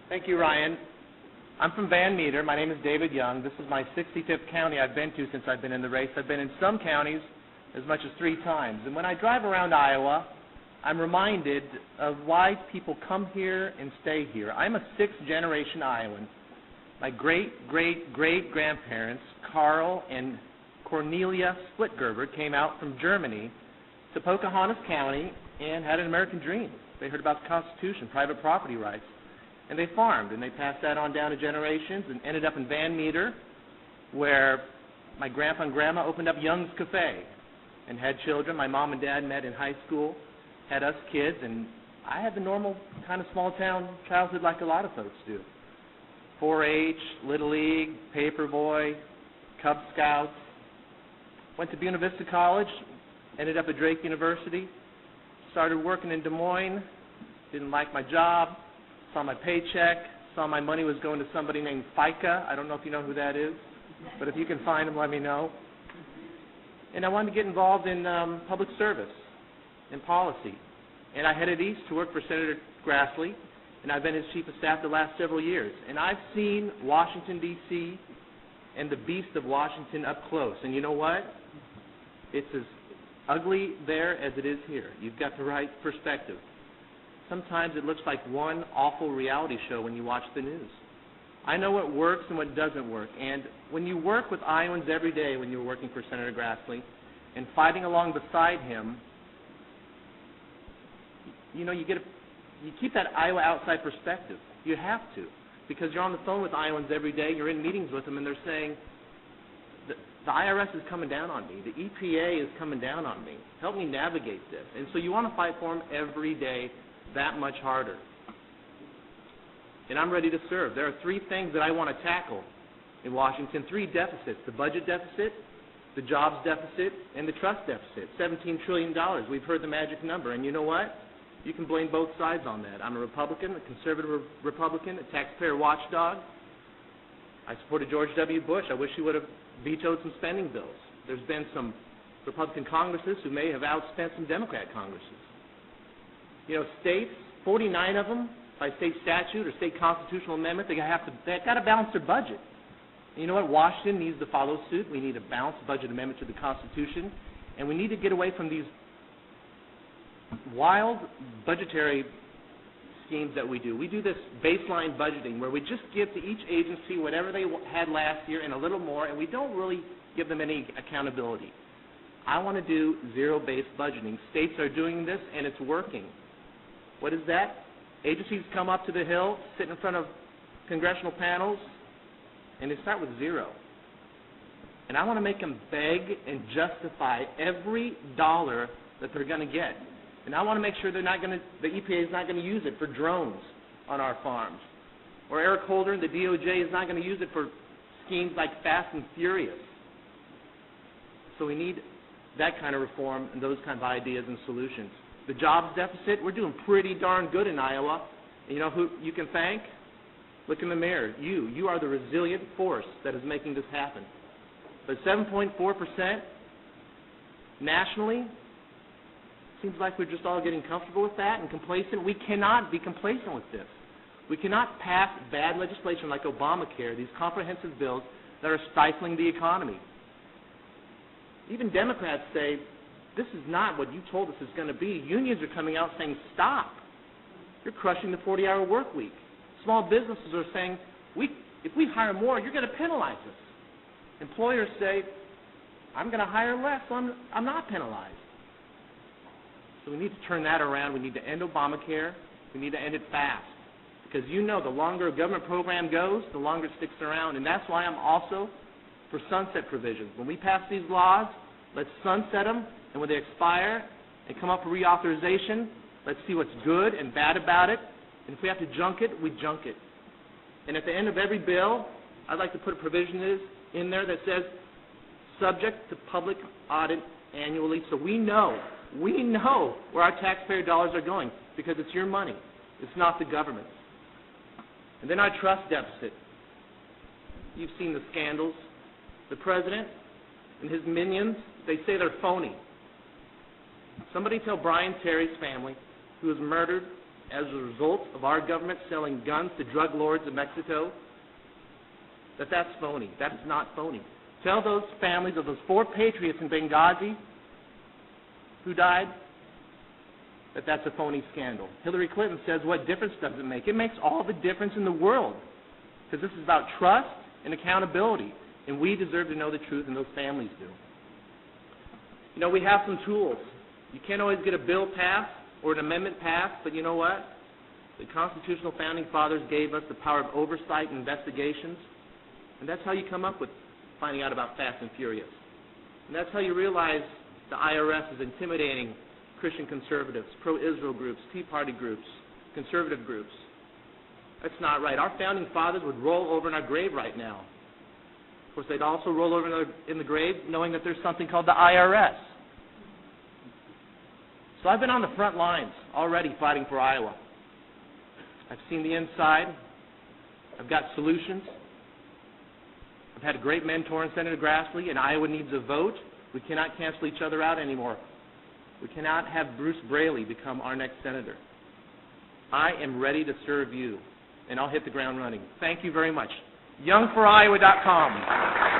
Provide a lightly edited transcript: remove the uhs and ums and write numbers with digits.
Thank you, Ryan. I'm from Van Meter. My name is David Young. This is my 65th county I've been to since I've been in the race. I've been in some counties as much as 3 times. And when I drive around Iowa, I'm reminded of why people come here and stay here. I'm a 6th-generation Iowan. My great-great-great-grandparents, Carl and Cornelia Splitgerber, came out from Germany to Pocahontas County and had an American dream. They heard about the Constitution, private property rights, and they farmed, and they passed that on down to generations and ended up in Van Meter, where my grandpa and grandma opened up Young's Cafe and had children. My mom and dad met in high school, had us kids, and I had the normal kind of small-town childhood like a lot of folks do. 4-H, Little League, Paperboy, Cub Scouts. Went to Buena Vista College, ended up at Drake University, started working in Des Moines, didn't like my job, saw my paycheck, saw my money was going to somebody named FICA. I don't know if you know who that is, but if you can find him, let me know. And I wanted to get involved in public service and policy. And I headed east to work for Senator Grassley, and I've been his chief of staff the last several years. And I've seen Washington, D.C. and the beast of Washington up close. And you know what? It's as ugly there as it is here. You've got the right perspective. Sometimes it looks like one awful reality show when you watch the news. I know what works and what doesn't work. And when you work with Iowans every day, when you're working for Senator Grassley and fighting along beside him, you know, you keep that Iowa outside perspective. You have to, because you're on the phone with Iowans every day. You're in meetings with them, and they're saying, the IRS is coming down on me. The EPA is coming down on me. Help me navigate this. And so you want to fight for them every day that much harder. And I'm ready to serve. There are 3 things that I want to tackle in Washington, 3 deficits: the budget deficit, the jobs deficit, and the trust deficit. $17 trillion. We've heard the magic number. And you know what? You can blame both sides on that. I'm a Republican, a conservative Republican, a taxpayer watchdog. I supported George W. Bush. I wish he would have vetoed some spending bills. There's been some Republican Congresses who may have outspent some Democrat Congresses. You know, states, 49 of them, by state statute or state constitutional amendment, they've got to balance their budget. And you know what? Washington needs to follow suit. We need a balanced budget amendment to the Constitution, and we need to get away from these wild budgetary schemes that we do. We do this baseline budgeting where we just give to each agency whatever they had last year and a little more, and we don't really give them any accountability. I want to do zero-based budgeting. States are doing this, and it's working. What is that? Agencies come up to the Hill, sit in front of congressional panels, and they start with 0. And I want to make them beg and justify every dollar that they're going to get. And I want to make sure the EPA is not going to use it for drones on our farms. Or Eric Holder and the DOJ is not going to use it for schemes like Fast and Furious. So we need that kind of reform and those kind of ideas and solutions. The jobs deficit, we're doing pretty darn good in Iowa. And you know who you can thank? Look in the mirror. You are the resilient force that is making this happen. But 7.4% nationally, seems like we're just all getting comfortable with that and complacent. We cannot be complacent with this. We cannot pass bad legislation like Obamacare, these comprehensive bills that are stifling the economy. Even Democrats say, this is not what you told us it's going to be. Unions are coming out saying, stop. You're crushing the 40-hour work week. Small businesses are saying, if we hire more, you're going to penalize us. Employers say, I'm going to hire less, so I'm not penalized. So we need to turn that around. We need to end Obamacare. We need to end it fast. Because you know the longer a government program goes, the longer it sticks around. And that's why I'm also for sunset provisions. When we pass these laws, let's sunset them. And when they expire and come up for reauthorization, let's see what's good and bad about it. And if we have to junk it, we junk it. And at the end of every bill, I'd like to put a provision in there that says, subject to public audit annually, so we know where our taxpayer dollars are going, because it's your money. It's not the government's. And then our trust deficit. You've seen the scandals. The president and his minions, they say they're phony. Somebody tell Brian Terry's family, who was murdered as a result of our government selling guns to drug lords in Mexico, that's phony. That's not phony. Tell those families of those 4 patriots in Benghazi who died that that's a phony scandal. Hillary Clinton says, what difference does it make? It makes all the difference in the world, because this is about trust and accountability, and we deserve to know the truth, and those families do. You know, we have some tools. You can't always get a bill passed or an amendment passed, but you know what? The constitutional founding fathers gave us the power of oversight and investigations, and that's how you come up with finding out about Fast and Furious. And that's how you realize the IRS is intimidating Christian conservatives, pro-Israel groups, Tea Party groups, conservative groups. That's not right. Our founding fathers would roll over in our grave right now. Of course, they'd also roll over in the grave knowing that there's something called the IRS. So I've been on the front lines already fighting for Iowa. I've seen the inside. I've got solutions. I've had a great mentor in Senator Grassley, and Iowa needs a vote. We cannot cancel each other out anymore. We cannot have Bruce Braley become our next senator. I am ready to serve you, and I'll hit the ground running. Thank you very much. YoungForIowa.com.